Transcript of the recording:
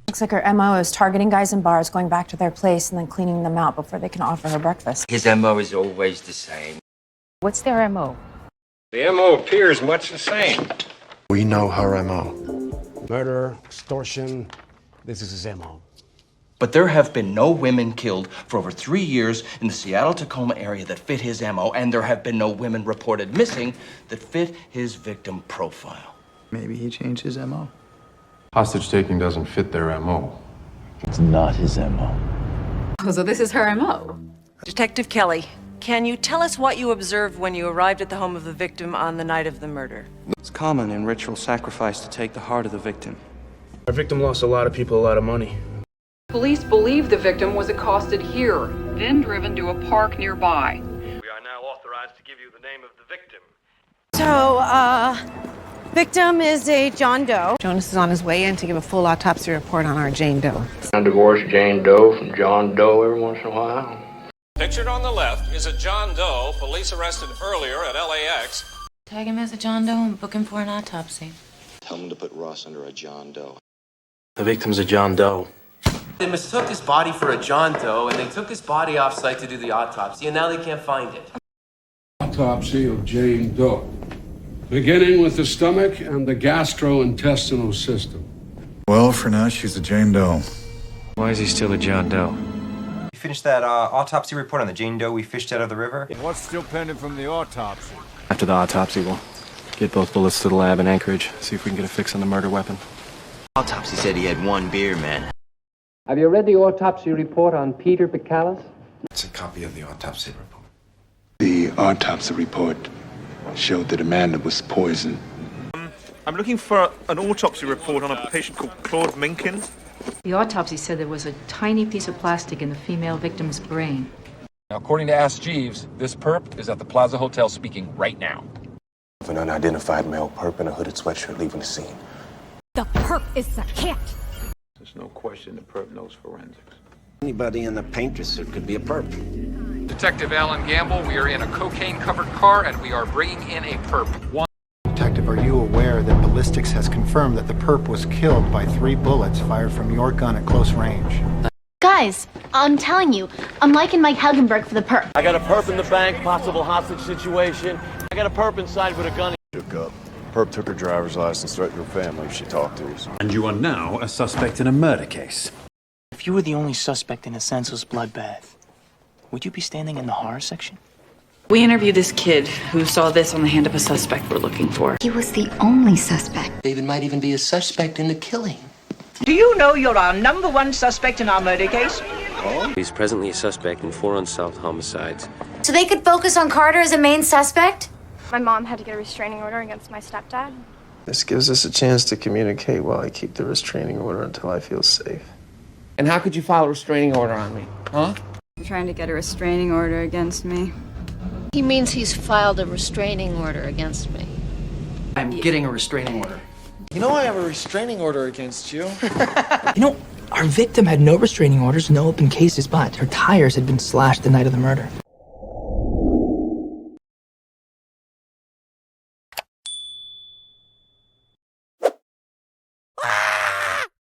Looks like her MO is targeting guys in bars, going back to their place, and then cleaning them out before they can offer her breakfast. His MO is always the same. What's their MO? The MO appears much the same. We know her MO. Murder, extortion, this is his MO. But there have been no women killed for over 3 years in the Seattle-Tacoma area that fit his MO, and there have been no women reported missing that fit his victim profile. Maybe he changed his MO. Hostage taking doesn't fit their MO. It's not his MO. Oh, so this is her MO. Detective Kelly, can you tell us what you observed when you arrived at the home of the victim on the night of the murder? It's common in ritual sacrifice to take the heart of the victim. Our victim lost a lot of people a lot of money. Police believe the victim was accosted here, then driven to a park nearby. We are now authorized to give you the name of the victim. So, victim is a John Doe. Jonas is on his way in to give a full autopsy report on our Jane Doe. I divorced Jane Doe from John Doe every once in a while. Pictured on the left is a John Doe police arrested earlier at LAX. Tag him as a John Doe and book him for an autopsy. Tell him to put Ross under a John Doe. The victim's a John Doe. They mistook his body for a John Doe, and they took his body off-site to do the autopsy, and now they can't find it. Autopsy of Jane Doe, beginning with the stomach and the gastrointestinal system. Well, for now, she's a Jane Doe. Why is he still a John Doe? You finished that autopsy report on the Jane Doe we fished out of the river? What's still pending from the autopsy? After the autopsy, we'll get both bullets to the lab in Anchorage, see if we can get a fix on the murder weapon. Autopsy said he had one beer, man. Have you read the autopsy report on Peter Bacalus? It's a copy of the autopsy report. The autopsy report showed that Amanda was poisoned. I'm looking for an autopsy report on a patient called Claude Minkin. The autopsy said there was a tiny piece of plastic in the female victim's brain. Now, according to Ask Jeeves, this perp is at the Plaza Hotel speaking right now. Of an unidentified male perp in a hooded sweatshirt leaving the scene. The perp is a cat. There's no question the perp knows forensics. Anybody in the painter suit could be a perp. Detective Alan Gamble, we are in a cocaine-covered car, and we are bringing in a perp. Detective, are you aware that ballistics has confirmed that the perp was killed by 3 bullets fired from your gun at close range? Guys, I'm telling you, I'm liking Mike Helgenberg for the perp. I got a perp in the bank, possible hostage situation. I got a perp inside with a gun. Shook up. Perp took her driver's license, threatened her family if she talked to us. And you are now a suspect in a murder case. If you were the only suspect in a senseless bloodbath, would you be standing in the horror section? We interviewed this kid who saw this on the hand of a suspect we're looking for. He was the only suspect. David might even be a suspect in the killing. Do you know you're our #1 suspect in our murder case? Oh? He's presently a suspect in 4 unsolved homicides. So they could focus on Carter as a main suspect? My mom had to get a restraining order against my stepdad. This gives us a chance to communicate while I keep the restraining order until I feel safe. And how could you file a restraining order on me, huh? I'm trying to get a restraining order against me. He means he's filed a restraining order against me. I'm getting a restraining order. You know I have a restraining order against you. You know, our victim had no restraining orders, no open cases, but her tires had been slashed the night of the murder.